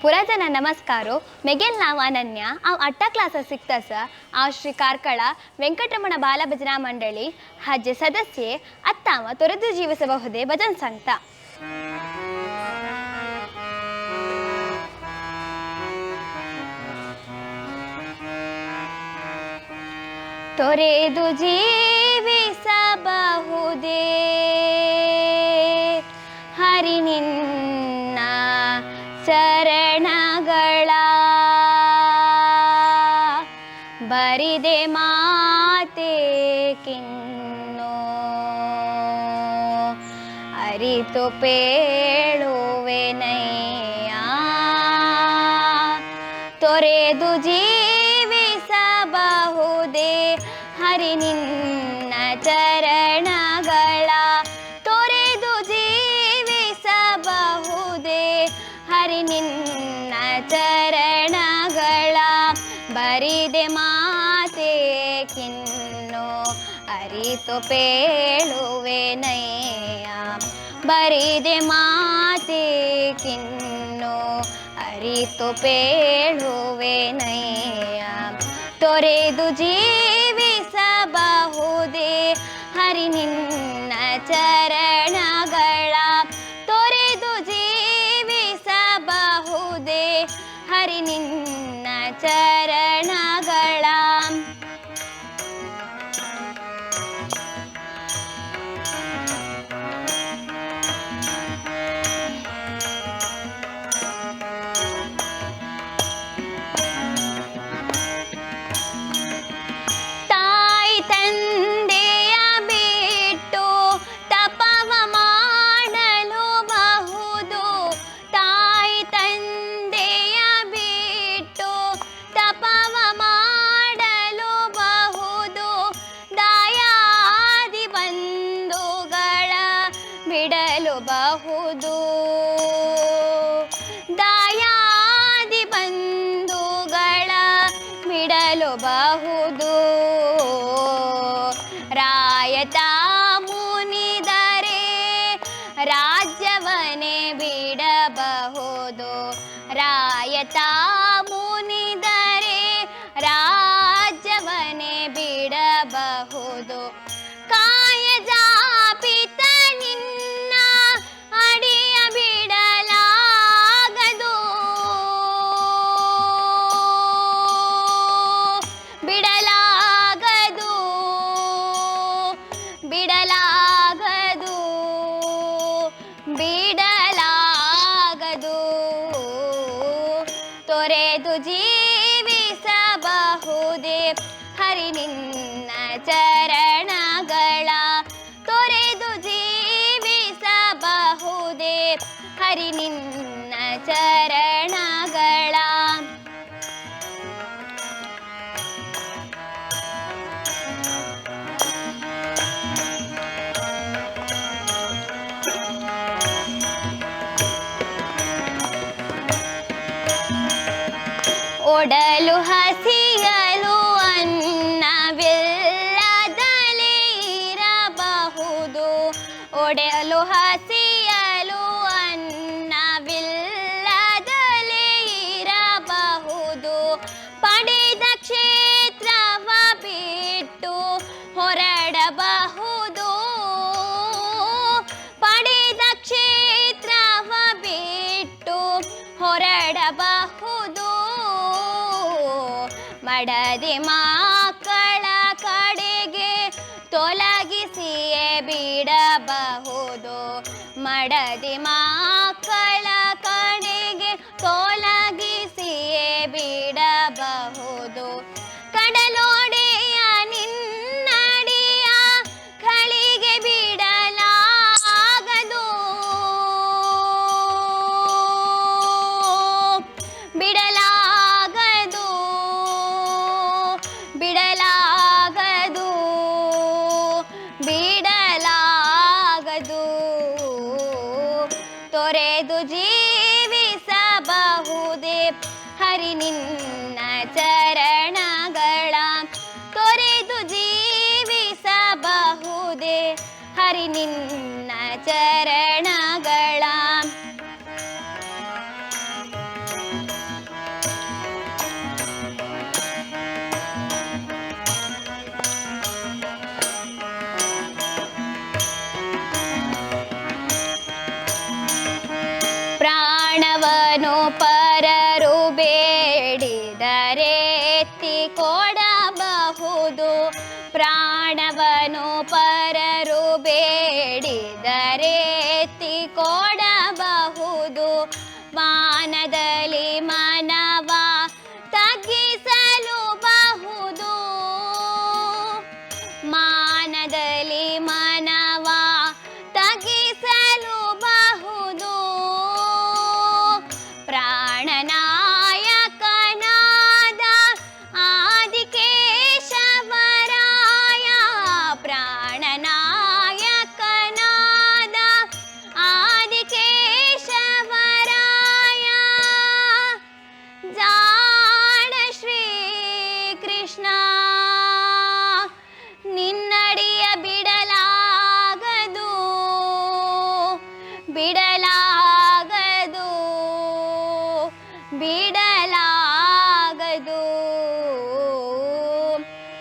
पुरातन नमस्कारो मेगेल नाव अनन्य हांव 8 क्लासात शिकतास हांव श्री कारकळ वेंकटरमण बाल भजना मंडळी हाजे सदस्ये आत्ता हांव तोरेದು ಜೀವಿಸಬಹುದೇ भजन सांगता। तोरेದು ಜೀವಿಸಬಹುದೇ ಹರಿ ನಿನ್ನ ಚರಣಗಳ ಬರಿದೆ ಮಾತೆ ಕಿನ್ನೋ ಅರಿತು ಪೇಳುವೆನಯ್ಯ ತೊರೆದು ಜೀವಿಸಬಹುದೇ ಹರಿ ನಿನ್ನ ಚರಣಗಳ ತೊರೆದು ಜೀವಿಸಬಹುದೇ ಹರಿ ನಿನ್ನ ಚರಣಗಳ ಬರಿದೆ ಮಾತೆ ಕಿನ್ನೋ ಅರಿತು ಪೇಳುವೆನಯ್ಯ ಬರಿದೆ ಮಾತೆ ಕಿನ್ನೋ ಅರಿತು ಪೇಳುವೆನಯ್ಯ ತೊರೆದು ಜೀವಿಸಬಹುದೇ ಹರಿ ನಿನ್ನ ಚರಣಗಳ ತೊರೆದು ಜೀವಿಸಬಹುದೇ ಹರಿ ನಿನ್ನ ಚರಣಗಳ ತಾಯಿ ತಂದೆಯ ಬಿಟ್ಟು ತಪವ ಮಾಡಲು ಬಹುದು ತಾಯಿ ತಂದೆಯ ಬಿಟ್ಟು ತಪವ ಮಾಡಲು ಬಹುದು ದಾಯಾದಿ ಬಂಧುಗಳ ಬಿಡಲು ಬಹುದು ದಾಯಾದಿ ಬಂಧುಗಳ ಬಿಡಲು ಬಹುದು ರಾಯತ ಮುನಿದರೆ ರಾಜ್ಯವನ್ನೇ ಬಿಡಬಹುದು ರಾಯತ ಮುನಿದರೆ ರಾಜ್ಯವನ್ನೇ ಬಿಡಬಹುದು ಕಾಯಜ ಪಿತ ನಿನ್ನ ಅಡಿಯ ಬಿಡಲಾಗದು ಬಿಡಲಾಗದು ಬಿಡಲಾಗದು ಬಿಡಲಾಗದು ತೊರೆದು ಜೀವಿಸಬಹುದೇ ಹರಿ ನಿನ್ನ ಚರಣಗಳ ತೊರೆದು ಜೀವಿಸಬಹುದೇ ಹರಿ ನಿನ್ನ ಚರಣಗಳ ಒಡಲು ಹಸಿಯಲು ಅನ್ನವಿಲ್ಲದಲೇ ಇರಬಹುದು ಒಡಲು ಹಸಿಯಲು ಅನ್ನವಿಲ್ಲದಲೇ ಇರಬಹುದು ಪಡೆದ ಕ್ಷೇತ್ರವ ಬಿಟ್ಟು ಹೊರಡಬಹುದು ಪಡೆದ ಕ್ಷೇತ್ರವ ಬಿಟ್ಟು ಹೊರಡಬಹುದು ಮಡದಿ ಮಕ್ಕಳ ಕಡೆಗೆ ತೊಲಗಿಸಿಯೇ ಬಿಡಬಹುದು ಮಡದಿ ಮಕ್ಕಳ ಕಡೆಗೆ ತೊಲಗಿಸಿಯೇ ಬಿಡಬಹುದು ಕಡಲೋಡೆಯ ನಿನ್ನಡಿಯ ಕಳಿಗೆ ಬಿಡಲಾಗದು ಬಿಡಲಾಗದು ಬಿಡಲಾಗದು ಬಿಡಲಾಗದು ತೊರೆದು ಜೀವಿಸಬಹುದೇ ಹರಿ ನಿನ್ನ ಚರಣಗಳ ತೊರೆದು ಜೀವಿಸಬಹುದೇ ಹರಿ ನಿನ್ನ ಚರಣಗಳ ಪ್ರಾಣವನು ಪರರು ಬೇಡಿದರೆ ಎತ್ತಿ ಕೊಡಬಹುದು. ಪ್ರಾಣವನು ಪರರು ಬೇಡಿದರೆ ಎತ್ತಿ ಕೊಡಬಹುದು. ಮಾನದಲ್ಲಿ ಮನವ ತಗ್ಗಿಸಲು ಬಹುದು. ಮಾನದಲ್ಲಿ ಮನವ ತಗ್ಗಿಸಲು ಬಹುದು. ಪ್ರಾಣನಾಯಕನಾದ ಆದಿಕೇಶವರಾಯ. ಪ್ರಾಣನಾಯಕನಾದ ಆದಿಕೇಶವರಾಯ. ಜಾಣ ಶ್ರೀ ಕೃಷ್ಣ ನಿನ್ನಡಿಯ ಬಿಡಲಾಗದು, ಬಿಡಲಾಗದು, ಬಿಡಲಾಗದು.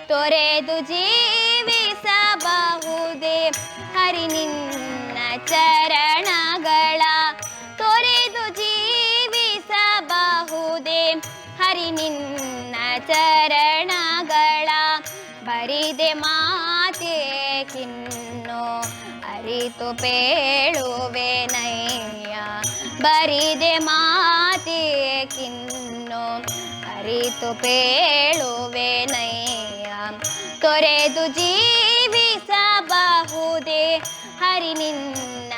ತೊರೆದು ಜೀವಿಸಬಹುದೇ ಹರಿ ನಿನ್ನ ಚರಣಗಳ. ತೊರೆದು ಜೀವಿಸಬಹುದೇ ಹರಿ ನಿನ್ನ ಚರಣಗಳ. ಬರಿದೆ ಮಾತೇಕಿನ್ನು ಅರಿತು ಪೇಳುವೆನಯ್ಯ. ಬರಿದೆ ಮಾತೇಕಿನ್ನು ಅರಿತು ಪೇಳುವೆನಯ್ಯ. ತೊರೆದು ಜೀವಿಸಬಹುದೇ ಹರಿ ನಿನ್ನ